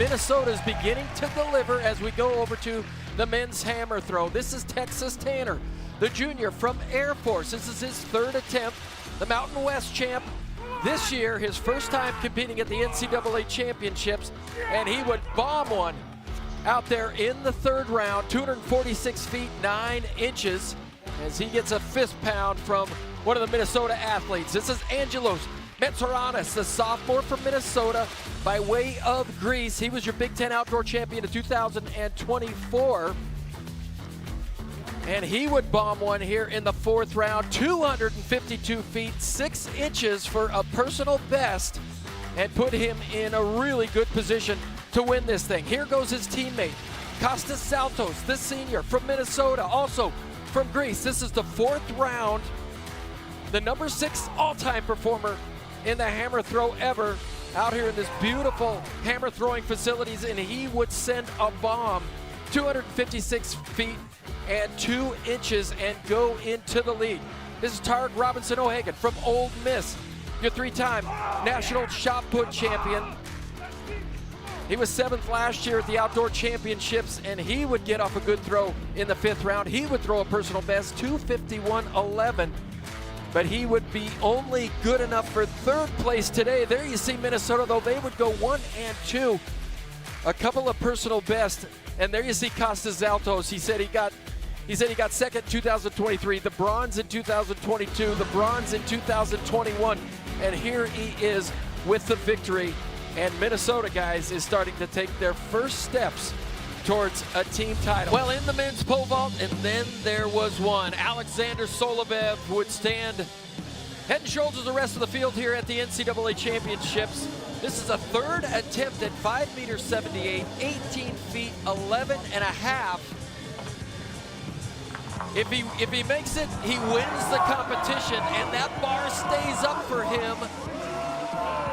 Minnesota is beginning to deliver as we go over to the men's hammer throw. This is Texas Tanner, the junior from Air Force. This is his third attempt, the Mountain West champ. This year, his first time competing at the NCAA championships, and he would bomb one out there in the third round, 246 feet 9 inches, as he gets a fist pound from one of the Minnesota athletes. This is Angelos Metsaranis, the sophomore from Minnesota by way of Greece. He was your Big Ten outdoor champion in 2024. And he would bomb one here in the fourth round, 252 feet 6 inches for a personal best, and put him in a really good position to win this thing. Here goes his teammate, Kostas Saltos, the senior from Minnesota, also from Greece. This is the fourth round, the number 6 all-time performer in the hammer throw ever, out here in this beautiful hammer throwing facilities, and he would send a bomb 256 feet and 2 inches and go into the lead. This is Tarek Robinson O'Hagan from Ole Miss, your 3-time national shot put champion. He was 7th last year at the outdoor championships, and he would get off a good throw in the 5th round. He would throw a personal best, 251.11, but he would be only good enough for 3rd place today. There you see Minnesota, though, they would go 1 and 2, a couple of personal bests. And there you see Kostas Saltos. He said he got 2nd in 2023, the bronze in 2022, the bronze in 2021, and here he is with the victory. And Minnesota, guys, is starting to take their first steps towards a team title. Well, in the men's pole vault, and then there was one. Alexander Soloviev would stand head and shoulders the rest of the field here at the NCAA championships. This is a 3rd attempt at 5'78", 18 feet 11 and a half. If he makes it, he wins the competition, and that bar stays up for him,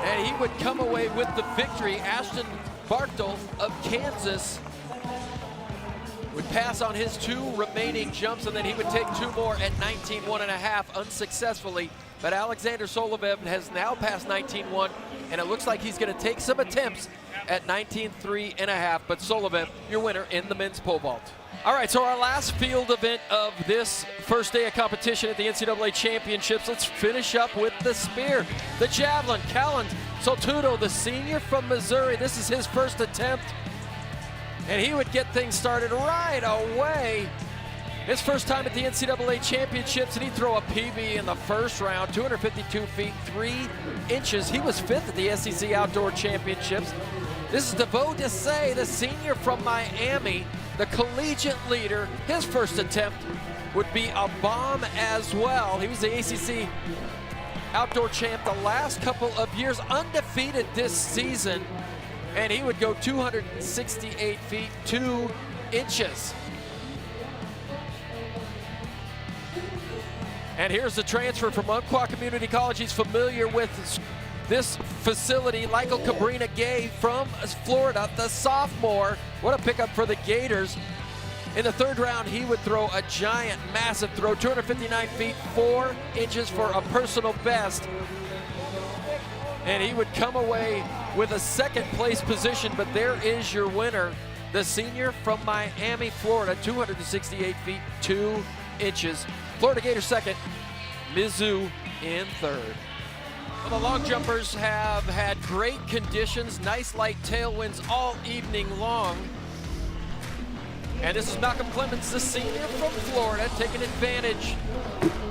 and he would come away with the victory. Ashton Bartol of Kansas would pass on his 2 remaining jumps, and then he would take 2 more at 19.1.5 unsuccessfully. But Alexander Soloviev has now passed 19.1, and it looks like he's going to take some attempts at 19.3.5. But Soloviev, your winner in the men's pole vault. All right, so our last field event of this first day of competition at the NCAA championships. Let's finish up with the spear, the javelin. Callan Soltudo, the senior from Missouri. This is his first attempt, and he would get things started right away. His first time at the NCAA championships, and he'd throw a PB in the first round, 252 feet 3 inches. He was 5th at the SEC Outdoor Championships. This is DeVoe Desai, the senior from Miami, the collegiate leader. His first attempt would be a bomb as well. He was the ACC Outdoor Champ the last couple of years, undefeated this season, and he would go 268 feet 2 inches. And here's the transfer from Umpqua Community College. He's familiar with this facility. Michael Cabrina Gay from Florida, the sophomore. What a pickup for the Gators. In the 3rd round, he would throw a giant, massive throw, 259 feet 4 inches for a personal best. And he would come away with a 2nd place position, but there is your winner, the senior from Miami, Florida, 268 feet 2 inches. Florida Gators 2nd, Mizzou in 3rd. Well, the long jumpers have had great conditions, nice light tailwinds all evening long. And this is Malcolm Clemens, the senior from Florida, taking advantage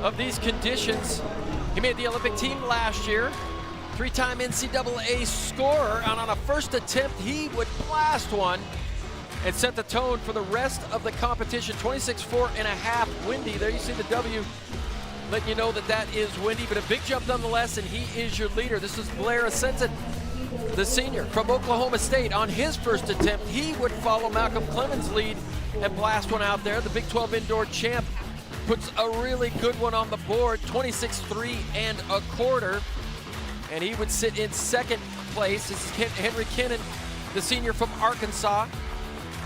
of these conditions. He made the Olympic team last year, 3-time NCAA scorer, and on a first attempt, he would blast one and set the tone for the rest of the competition. 26.4.5 windy. There you see the W, letting you know that that is windy, but a big jump nonetheless, and he is your leader. This is Blair Asensen, the senior from Oklahoma State. On his first attempt, he would follow Malcolm Clemens' lead and blast one out there. The Big 12 indoor champ puts a really good one on the board, 26.3 1/4, and he would sit in 2nd place. This is Henry Kennan, the senior from Arkansas,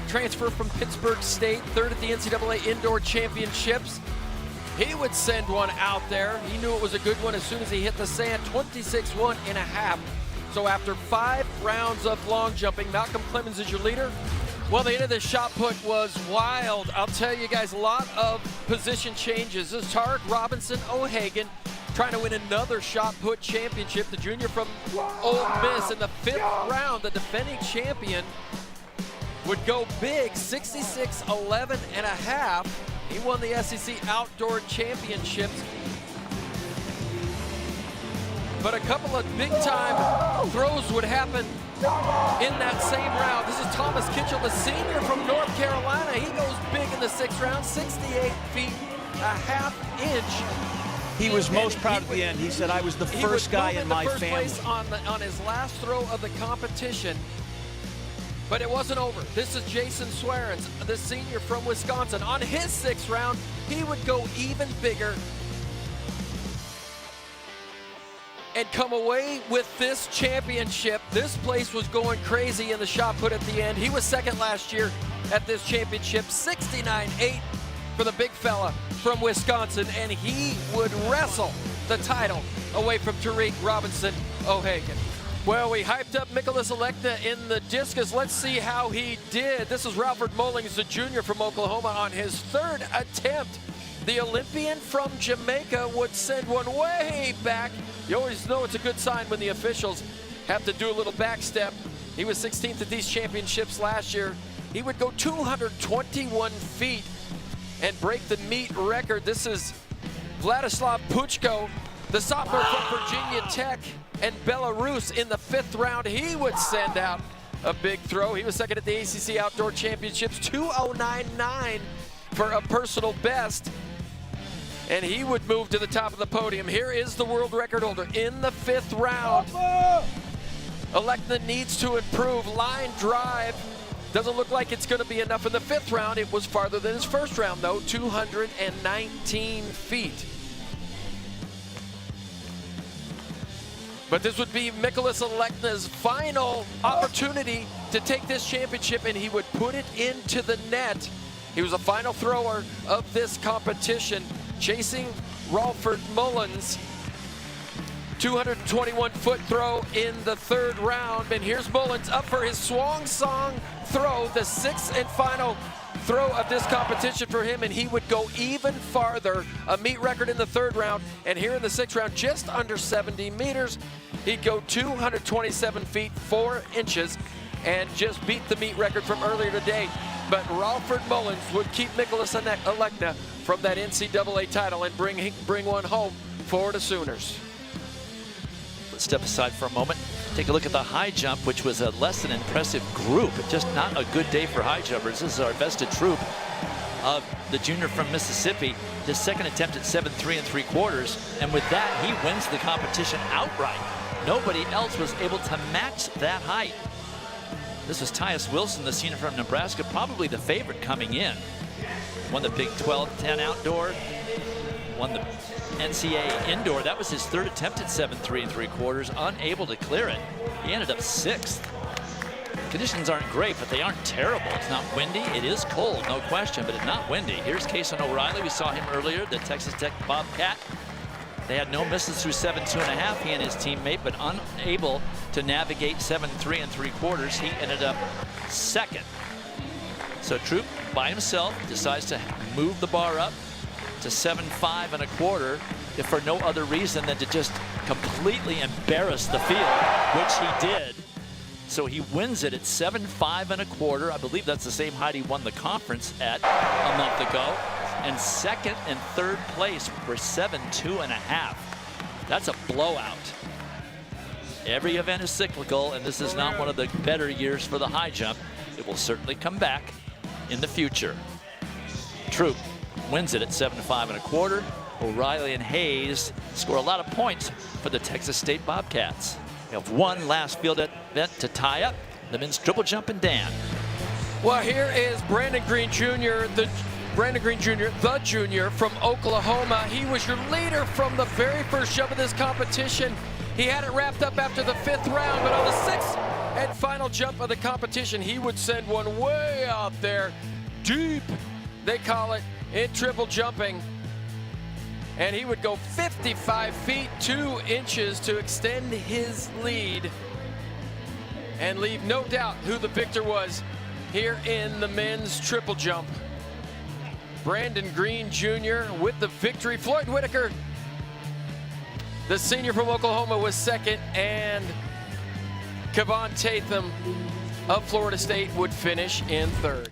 transfer from Pittsburgh State, 3rd at the NCAA Indoor Championships. He would send one out there. He knew it was a good one as soon as he hit the sand, 26.1 1/2 So after 5 rounds of long jumping, Malcolm Clemens is your leader. Well, the end of this shot put was wild. I'll tell you guys, a lot of position changes. This is Tarek Robinson O'Hagan trying to win another shot put championship. The junior from Ole Miss in the 5th round, the defending champion, would go big, 66-11 and a half. He won the SEC Outdoor Championships. But a couple of big-time throws would happen in that same round. This is Thomas Kitchell, the senior from North Carolina. He goes big in the 6th round, 68 feet, a half inch. He was most proud at the end. He said, I was the first guy in my family. Place on his last throw of the competition. But it wasn't over. This is Jason Swearens, the senior from Wisconsin. On his 6th round, he would go even bigger and come away with this championship. This place was going crazy in the shot put at the end. He was 2nd last year at this championship, 69-8 for the big fella from Wisconsin, and he would wrestle the title away from Tarek Robinson O'Hagan. Well, we hyped up Nicholas Alekna in the discus. Let's see how he did. This is Ralford Mullings, the junior from Oklahoma, on his 3rd attempt. The Olympian from Jamaica would send one way back. You always know it's a good sign when the officials have to do a little back step. He was 16th at these championships last year. He would go 221 feet and break the meet record. This is Vladislav Puchko, the sophomore from Virginia Tech and Belarus in the 5th round. He would send out a big throw. He was 2nd at the ACC Outdoor Championships, 209.9 for a personal best. And he would move to the top of the podium. Here is the world record holder in the 5th round. Alekna needs to improve. Line drive doesn't look like it's going to be enough in the 5th round. It was farther than his 1st round, though, 219 feet. But this would be Nicholas Alekna's final opportunity to take this championship, and he would put it into the net. He was a final thrower of this competition, chasing Ralford Mullins. 221-foot throw in the 3rd round. And here's Mullins up for his swan song throw, the 6th and final throw of this competition for him, and he would go even farther. A meet record in the 3rd round, and here in the 6th round, just under 70 meters. He'd go 227 feet, 4 inches, and just beat the meet record from earlier today. But Ralford Mullins would keep Nicholas Alekna from that NCAA title and bring one home for the Sooners. Let's step aside for a moment. Take a look at the high jump, which was a less than impressive group. Just not a good day for high jumpers. This is our vested troop of the junior from Mississippi. His 2nd attempt at 7.3 3/4. And with that, he wins the competition outright. Nobody else was able to match that height. This is Tyus Wilson, the senior from Nebraska, probably the favorite coming in. Won the Big 12-10 outdoor, won the NCAA indoor. That was his 3rd attempt at 7.3 3/4, unable to clear it. He ended up 6th. Conditions aren't great, but they aren't terrible. It's not windy. It is cold, no question, but it's not windy. Here's Kason O'Reilly. We saw him earlier, the Texas Tech Bobcat. They had no misses through 7.2 1/2, he and his teammate, but unable to navigate 7.3 3/4. He ended up 2nd. So Troop, by himself, decides to move the bar up to 7.5 1/4, if for no other reason than to just completely embarrass the field, which he did. So he wins it at 7.5 1/4. I believe that's the same height he won the conference at a month ago. And 2nd and 3rd place for 7.2 1/2. That's a blowout. Every event is cyclical, and this is not one of the better years for the high jump. It will certainly come back in the future. Troop wins it at 7.5 1/4. O'Reilly and Hayes score a lot of points for the Texas State Bobcats. We have one last field event to tie up, the men's triple jump and Dan. Well, here is Brandon Green Jr., the junior from Oklahoma. He was your leader from the very first jump of this competition. He had it wrapped up after the 5th round, but on the 6th and final jump of the competition, he would send one way out there, deep, they call it, in triple jumping. And he would go 55 feet, 2 inches to extend his lead and leave no doubt who the victor was here in the men's triple jump. Brandon Green Jr. with the victory. Floyd Whitaker, the senior from Oklahoma, was second, and Kevon Tatham of Florida State would finish in third.